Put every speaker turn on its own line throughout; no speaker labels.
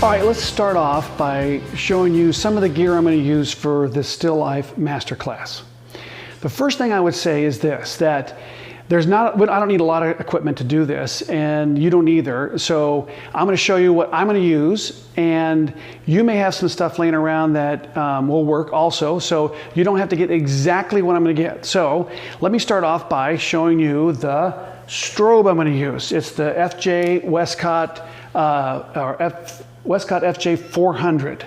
All right, let's start off by showing you some of the gear I'm going to use for this still life masterclass. The first thing I would say is this, that I don't need a lot of equipment to do this, and you don't either. So I'm going to show you what I'm going to use, and you may have some stuff laying around that will work also, so you don't have to get exactly what I'm going to get. So let me start off by showing you the strobe I'm going to use. It's the FJ Westcott Westcott FJ 400.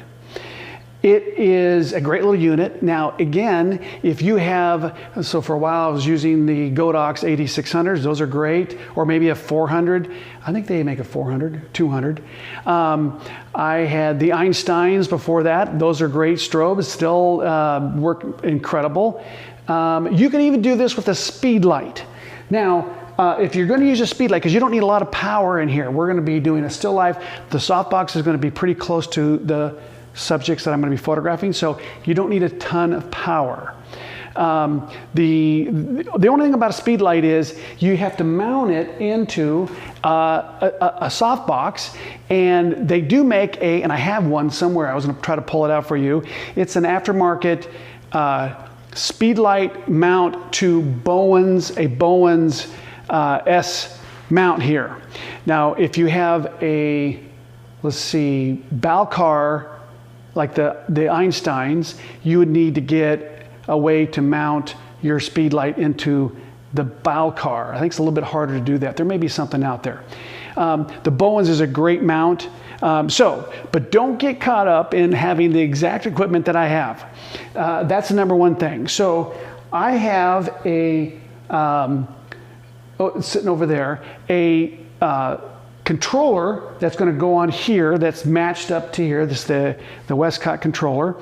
It is a great little unit. Now, again, if you have, so for a while I was using the Godox 8600s, those are great, or maybe a 400. I think they make a 400, 200. I had the Einsteins before that. Those are great strobes, still work incredible. You can even do this with a speed light. Now, if you're going to use a speed light, because you don't need a lot of power in here, we're going to be doing a still life. The softbox is going to be pretty close to the subjects that I'm going to be photographing, so you don't need a ton of power. The only thing about a speed light is you have to mount it into a softbox, and they do make and I have one somewhere. I was going to try to pull it out for you. It's an aftermarket speed light mount to a Bowens S mount here. Now, if you have a, let's see, Balcar, like the Einsteins, you would need to get a way to mount your speed light into the Balcar. I think it's a little bit harder to do that. There may be something out there. The Bowens is a great mount. But don't get caught up in having the exact equipment that I have. That's the number one thing. So I have sitting over there, a controller that's going to go on here that's matched up to here. This is the Westcott controller,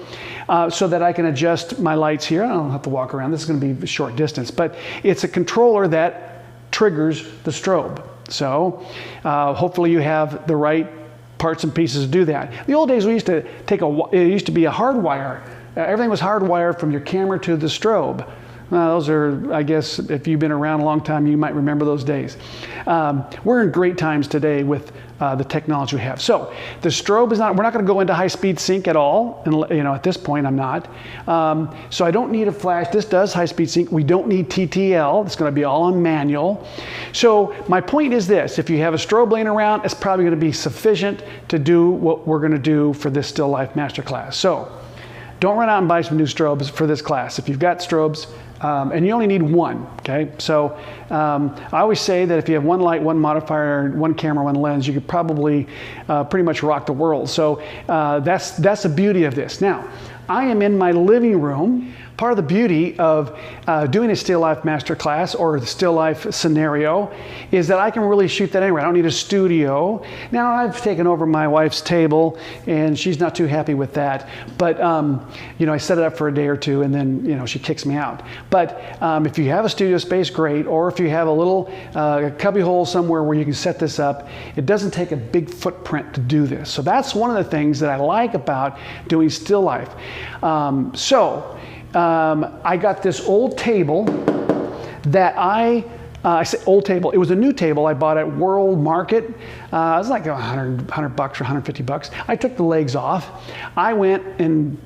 so that I can adjust my lights here. I don't have to walk around. This is going to be a short distance, but it's a controller that triggers the strobe. So hopefully you have the right parts and pieces to do that. The old days we used to it used to be a hard wire. Everything was hardwired from your camera to the strobe. Those are, I guess, if you've been around a long time, you might remember those days. We're in great times today with the technology we have. So the strobe is we're not going to go into high-speed sync at all. And, at this point, I'm not. So I don't need a flash. This does high-speed sync. We don't need TTL. It's going to be all on manual. So my point is this. If you have a strobe laying around, it's probably going to be sufficient to do what we're going to do for this still life masterclass. So don't run out and buy some new strobes for this class. If you've got strobes, and you only need one, okay? So I always say that if you have one light, one modifier, one camera, one lens, you could probably pretty much rock the world. So that's the beauty of this. Now, I am in my living room. Part of the beauty of doing a still life masterclass or the still life scenario is that I can really shoot that anywhere. I don't need a studio. Now, I've taken over my wife's table and she's not too happy with that. But, I set it up for a day or two and then, she kicks me out. But if you have a studio space, great. Or if you have a little cubby hole somewhere where you can set this up, it doesn't take a big footprint to do this. So that's one of the things that I like about doing still life. I got this old table that I say old table. It was a new table I bought at World Market. It was like $100 bucks or $150. I took the legs off. I went and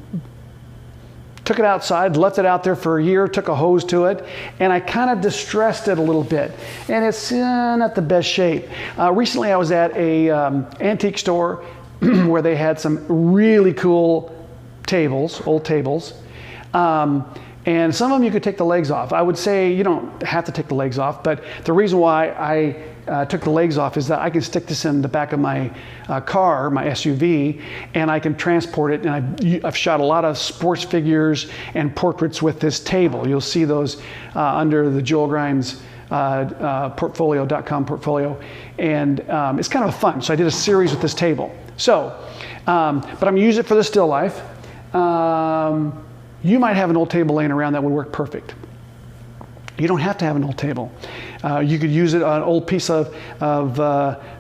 took it outside, left it out there for a year, took a hose to it, and I kind of distressed it a little bit. And it's not the best shape. Recently I was at a antique store where they had some really cool tables, old tables. And some of them you could take the legs off. I would say you don't have to take the legs off, but the reason why I took the legs off is that I can stick this in the back of my car, my SUV, and I can transport it. And I've shot a lot of sports figures and portraits with this table. You'll see those under the Joel Grimes portfolio.com portfolio. And it's kind of fun. So I did a series with this table. So, but I'm going to use it for the still life. You might have an old table laying around that would work perfect. You don't have to have an old table. You could use it on an old piece of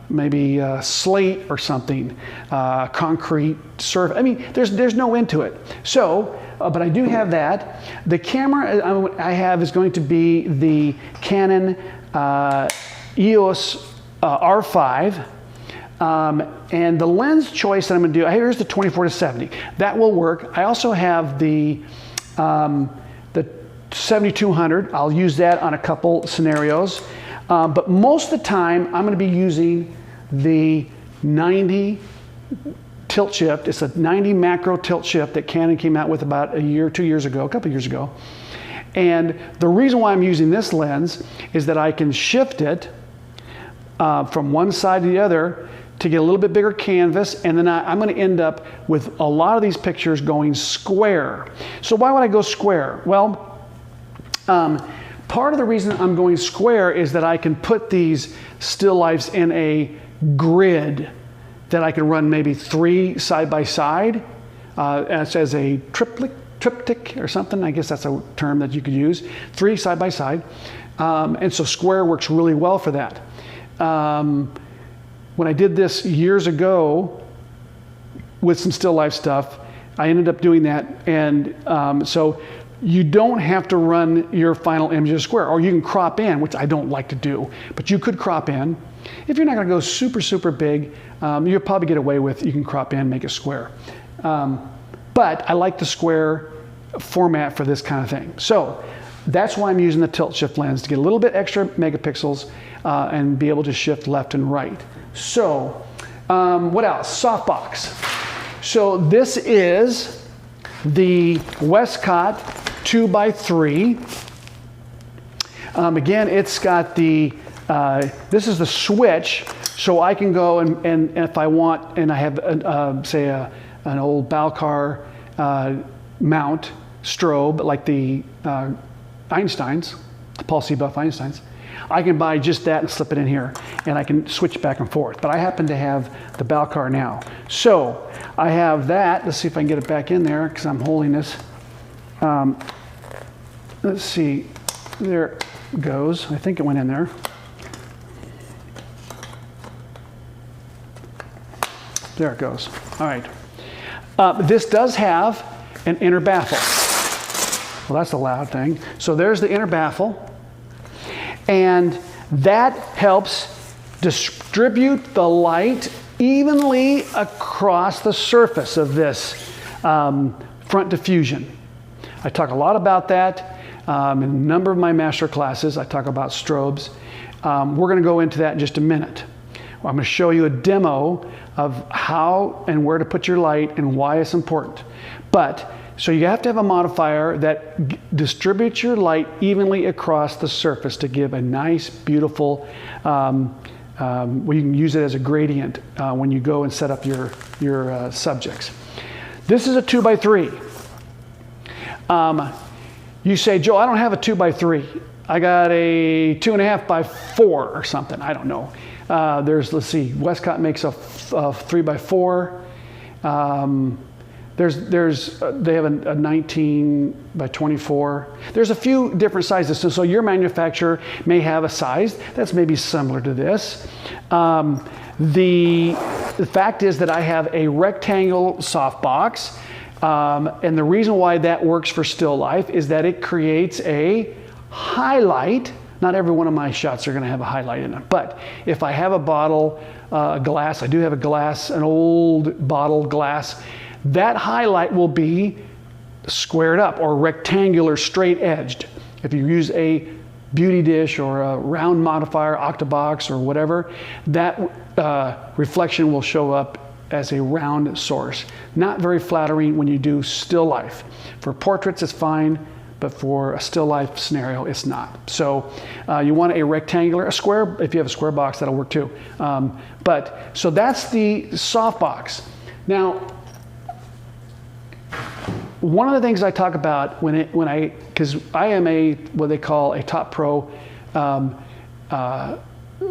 maybe slate or something, concrete surface. I mean, there's no end to it. So, but I do have that. The camera I have is going to be the Canon EOS R5. And the lens choice that I'm going to do, here's the 24-70. That will work. I also have the 7200. I'll use that on a couple scenarios. But most of the time, I'm going to be using the 90 tilt shift. It's a 90 macro tilt shift that Canon came out with about a year, 2 years ago, a couple years ago. And the reason why I'm using this lens is that I can shift it from one side to the other to get a little bit bigger canvas, and then I'm going to end up with a lot of these pictures going square. So why would I go square? Well, part of the reason I'm going square is that I can put these still lifes in a grid that I can run maybe 3 side by side as a triptych or something. I guess that's a term that you could use. 3 side by side. And so square works really well for that. When I did this years ago with some still life stuff, I ended up doing that. And so you don't have to run your final image as square, or you can crop in, which I don't like to do, but you could crop in. If you're not going to go super, super big, you'll probably get away with, you can crop in, make it square. But I like the square format for this kind of thing. So that's why I'm using the tilt shift lens, to get a little bit extra megapixels and be able to shift left and right. So what else? Softbox. So this is the Westcott 2x3. Again, it's got the, this is the switch, so I can go and if I want, and I have, say, an old Balcar mount strobe, like the Einsteins, the Paul C. Buff Einsteins, I can buy just that and slip it in here, and I can switch back and forth. But I happen to have the Balcar now. So I have that. Let's see if I can get it back in there, because I'm holding this. Let's see. There it goes. I think it went in there. There it goes. All right. This does have an inner baffle. Well, that's a loud thing. So there's the inner baffle. And that helps distribute the light evenly across the surface of this front diffusion. I talk a lot about that in a number of my master classes. I talk about strobes. We're going to go into that in just a minute. I'm going to show you a demo of how and where to put your light and why it's important. But so you have to have a modifier that distributes your light evenly across the surface to give a nice, beautiful, well, you can use it as a gradient when you go and set up your subjects. This is a 2x3. You say, Joe, I don't have a 2x3. I got a 2.5x4 or something. I don't know. Let's see, Westcott makes a 3x4. They have a 19x24. There's a few different sizes. So your manufacturer may have a size that's maybe similar to this. The fact is that I have a rectangle softbox. And the reason why that works for still life is that it creates a highlight. Not every one of my shots are going to have a highlight in it. But if I have a bottle, glass, I do have a glass, an old bottle glass, that highlight will be squared up or rectangular, straight edged. If you use a beauty dish or a round modifier, octabox or whatever, that reflection will show up as a round source. Not very flattering when you do still life. For portraits, it's fine, but for a still life scenario, it's not. So you want a rectangular, a square, if you have a square box, that'll work too. So that's the softbox. Now, one of the things I talk about because I am what they call a top pro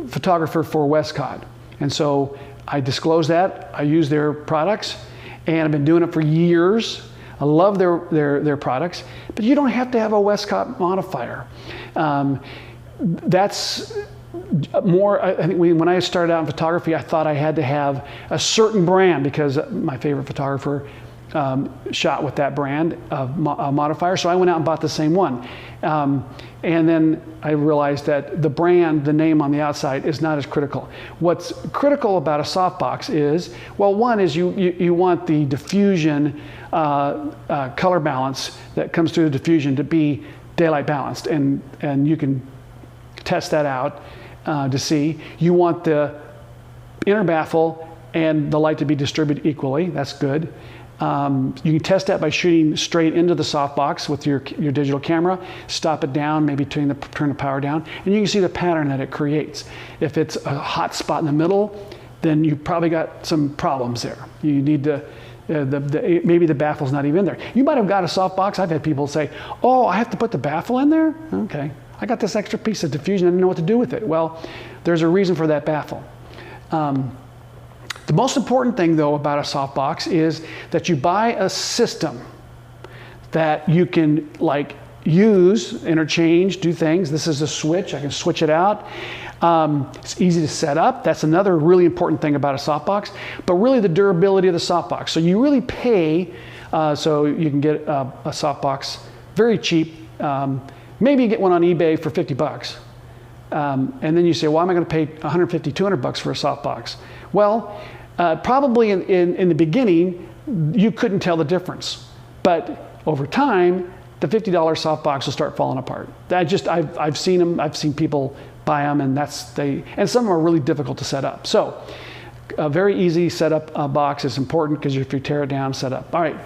photographer for Westcott. And so I disclose that. I use their products, and I've been doing it for years. I love their products, but you don't have to have a Westcott modifier. That's more, I think when I started out in photography, I thought I had to have a certain brand because my favorite photographer shot with that brand of modifier, so I went out and bought the same one. And then I realized that the brand, the name on the outside, is not as critical. What's critical about a softbox is, well, one is you want the diffusion color balance that comes through the diffusion to be daylight balanced, and you can test that out to see. You want the inner baffle and the light to be distributed equally. That's good. You can test that by shooting straight into the softbox with your digital camera. Stop it down, maybe turn the power down, and you can see the pattern that it creates. If it's a hot spot in the middle, then you probably got some problems there. You need to, maybe the baffle's not even in there. You might have got a softbox. I've had people say, oh, I have to put the baffle in there? Okay, I got this extra piece of diffusion, I didn't know what to do with it. Well, there's a reason for that baffle. The most important thing, though, about a softbox is that you buy a system that you can use, interchange, do things. This is a switch. I can switch it out. It's easy to set up. That's another really important thing about a softbox. But really the durability of the softbox. So you really pay, so you can get a softbox very cheap. Maybe you get one on eBay for 50 bucks. And then you say, well, am I going to pay 150, 200 bucks for a softbox? Well, probably in the beginning, you couldn't tell the difference. But over time, the $50 softbox will start falling apart. I've seen them. I've seen people buy them, and and some of them are really difficult to set up. So a very easy setup box is important because if you tear it down, set up. All right,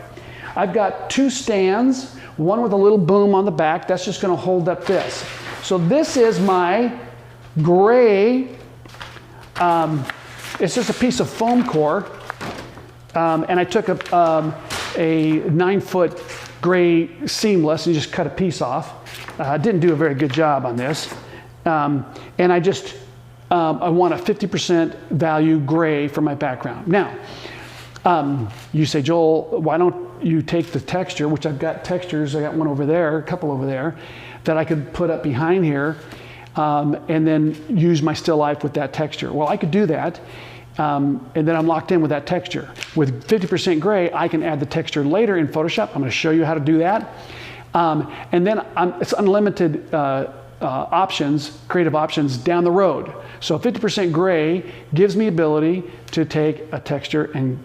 I've got two stands, one with a little boom on the back. That's just going to hold up this. So this is my gray. It's just a piece of foam core, and I took a 9-foot gray seamless and just cut a piece off. Didn't do a very good job on this, and I want a 50% value gray for my background. Now, you say, Joel, why don't you take the texture, which I've got textures, I got one over there, a couple over there, that I could put up behind here, and then use my still life with that texture. Well, I could do that, and then I'm locked in with that texture. With 50% gray, I can add the texture later in Photoshop. I'm going to show you how to do that. And then it's unlimited options, creative options down the road. So 50% gray gives me ability to take a texture and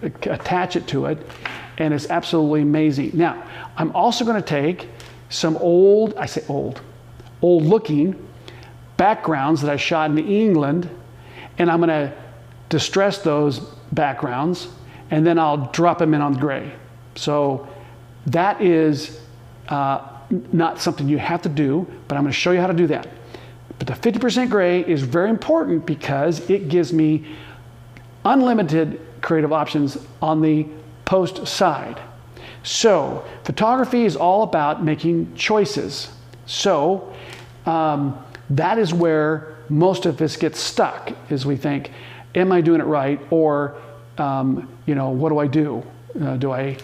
attach it to it, and it's absolutely amazing. Now, I'm also going to take some old looking backgrounds that I shot in England, and I'm going to distress those backgrounds, and then I'll drop them in on gray. So that is not something you have to do, but I'm going to show you how to do that. But the 50% gray is very important because it gives me unlimited creative options on the post side. So photography is all about making choices. So that is where most of us get stuck, is we think, am I doing it right? Or, what do I do? Do I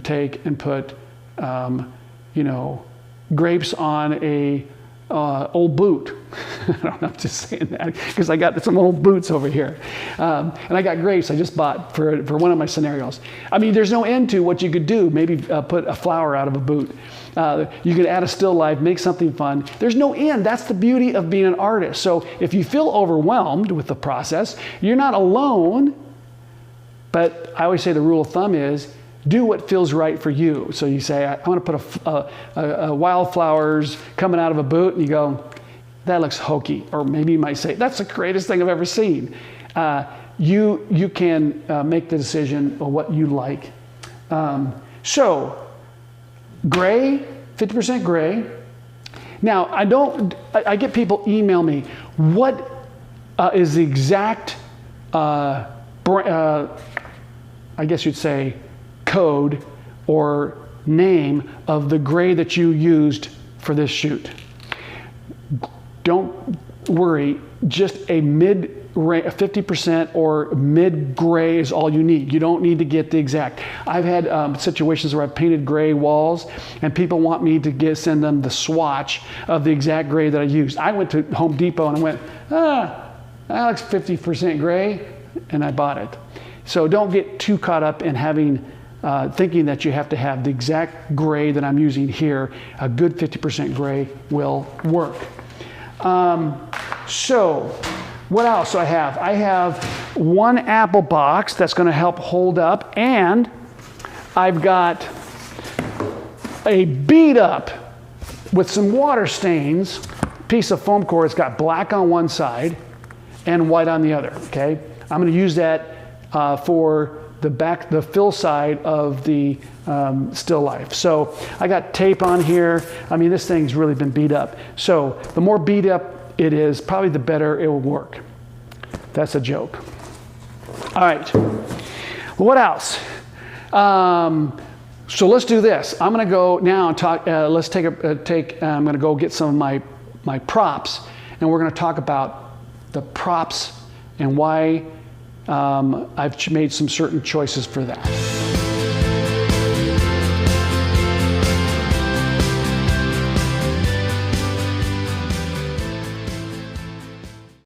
take and put, grapes on a old boot? I don't know, I'm just saying that because I got some old boots over here. And I got grapes I just bought for one of my scenarios. I mean, there's no end to what you could do. Maybe put a flower out of a boot. You could add a still life, make something fun. There's no end. That's the beauty of being an artist. So if you feel overwhelmed with the process, you're not alone. But I always say the rule of thumb is do what feels right for you. So you say, I want to put a wildflowers coming out of a boot, and you go, that looks hokey. Or maybe you might say, that's the greatest thing I've ever seen. You can make the decision of what you like. So gray, 50% gray. Now, I get people email me, what is the exact, I guess you'd say, code or name of the gray that you used for this shoot? Don't worry, just a 50% or mid gray is all you need. You don't need to get the exact. I've had situations where I've painted gray walls and people want me to send them the swatch of the exact gray that I used. I went to Home Depot and I went, that looks 50% gray, and I bought it. So don't get too caught up in having thinking that you have to have the exact gray that I'm using here. A good 50% gray will work. So what else do I have? I have one apple box that's going to help hold up, and I've got a bead up with some water stains piece of foam core. It's got black on one side and white on the other. Okay, I'm going to use that for the fill side of the still life. So I got tape on here. I mean, this thing's really been beat up. So the more beat up it is, probably the better it will work. That's a joke. All right. What else? So let's do this. I'm going to go now and talk. Let's take. I'm going to go get some of my props, and we're going to talk about the props and why I've made some certain choices for that.